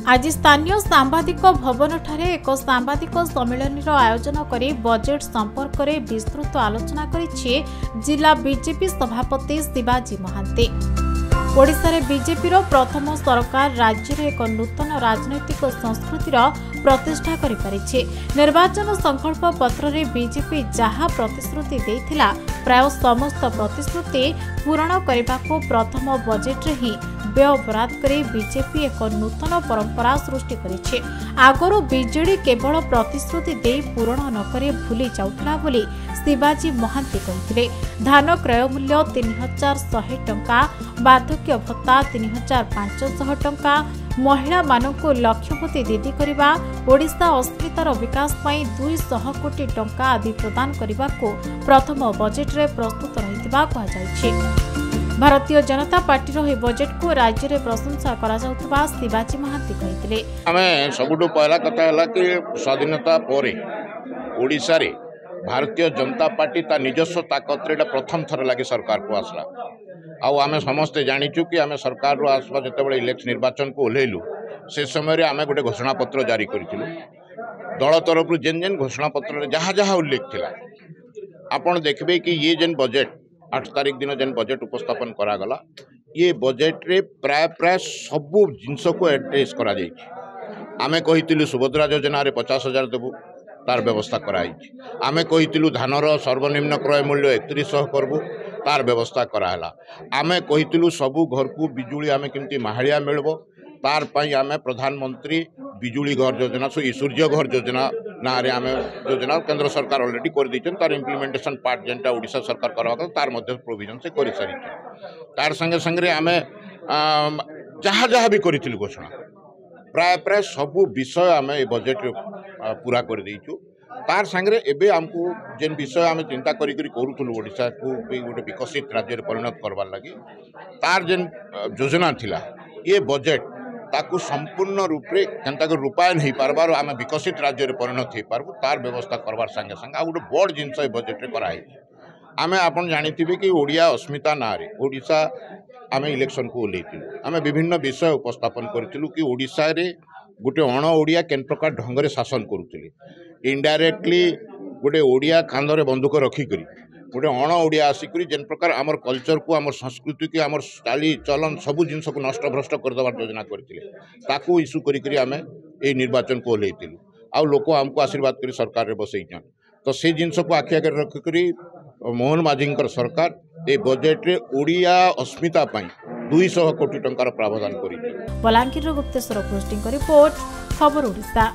आज स्थानीय सांबादिक भवन ठारे एक सांबादिक सम्मेलन आयोजन कर बजेट संपर्क में विस्तृत आलोचना करिछि जिला बीजेपी सभापति शिवाजी महांती। ओडिशा रे बीजेपी प्रथम सरकार राज्य में एक नूतन राजनैतिक संस्कृतिर प्रतिष्ठा करि पारिछि। निर्वाचन संकल्प पत्र रे बीजेपी जहाँ प्रतिश्रुति देइथिला प्राय समस्त प्रतिश्रुति पूरण करने को प्रथम बजेट रे ही व्यय बराद करे बीजेपी एक नूतन परंपरा सृष्टि करिछि। आगरो बीजेडी केवल प्रतिश्रुति दे पूरण न करे भूली जाउथला बोली शिवाजी महांती कहिथिले। धान क्रय मूल्य 3100 टंका, बार्धक्य भत्ता 3500 टंका, महिला मानक लक्षपति दीदी करबा, ओडिशा अस्मितार विकास पई 200 कोटी टंका आदि प्रदान करबा को प्रथम बजेट रे प्रस्तुत रहितबा कहा जायछि। भारतीय जनता पार्टी रो बजेट को राज्य में प्रशंसा करा जाउतबा शिवाजी महांती कहिथिले। आमे सबुठु पहला कथा हला कि स्वाधीनता परे ओडिशा रे भारतीय जनता पार्टी ता निजस्व ताकत रे प्रथम थर लागे सरकार को आसला। आउ आमे समस्ते जानिचु कि आमे सरकार रो आसबा जतेबेले इलेक्शन निर्वाचन को ओलेलु से समय रे आमे गोटे घोषणा पत्र जारी करिथिलु। दल तरफ जेन जेन घोषणा पत्र रे जहाँ जहाँ उल्लेख थिला आपण देखबे कि ये जेन बजेट 8 तारीख दिन जेन बजेट उपस्थापन करागला ये बजेट रे प्राय प्राय सबू जिनस को एड्रेस करा जाइछि। आमे कहितिलु सुभद्रा योजना रे 50,000 देबु तार व्यवस्था कराई। आमे कहितिलु धानर सर्वनिम्न क्रय मूल्य 3100 करबु तार व्यवस्था कराला। आमे कहितिलु सबू घर को बिजुली आमे केमती माहालिया मिलबो तार पई आमे प्रधानमंत्री बिजुली घर योजना सूर्य घर योजना ना रे आमे योजना केंद्र सरकार ऑलरेडी कर दिछन। तार इम्प्लीमेंटेशन पार्ट जेनटा ओडिशा सरकार करवा तार मध्य प्रोविजन से करि सारी। तार संगे संगे आमे जहाँ जहाँ भी करिथिलु घोषणा प्राय प्राय सबू विषय आमे ए बजेट पूरा कर देइछु। तार संगे एबे हमको जेन विषय आमे चिंता करी करी करूथुलु ओडिशा को गोटे विकसित राज्य रे परिणत करबार लागि तार जेन योजना थिला ये बजेट ताकू संपूर्ण रूप रे केनता को रूपायन हो पारबार आमे विकसित राज्य रे परिणत हो पारबु तार व्यवस्था करबार संगे संगे आ गोटे बड़ जिनस बजेट रे कराई। आमे आपन जानिथिबे कि ओडिया अस्मिता ना रे ओडिशा आमे इलेक्शन को ओलेइथिलु। आमे विभिन्न विषय उपस्थापन करथिलु कि ओडिशा रे गोटे अण ओडिया केन प्रकार ढंग रे शासन करूथिले। इनडायरेक्टली गोटे ओडिया कांधरे बंदूक रखी करी गोटे अण ओडिया आसिक जेन प्रकार आमर कल्चर को आमर संस्कृति की आमर चाली चलन सबू जिनस को नष्ट भ्रष्ट करदेवार योजना करथिले ताकू इश्यू करी करी आमे ए निर्वाचन को ओलेइथिलु। आउ लोक हमको आशीर्वाद करी सरकार रे बसैछन। तो से जिनस को आखि आगे रखी करी मोहन माझींकर सरकार ए बजेट रे ओडिया अस्मिता पई 200 कोटी टंकार प्रावधान करी। बलांगीर गुप्तेश्वर पोस्टिंग रिपोर्ट खबर ओडिशा।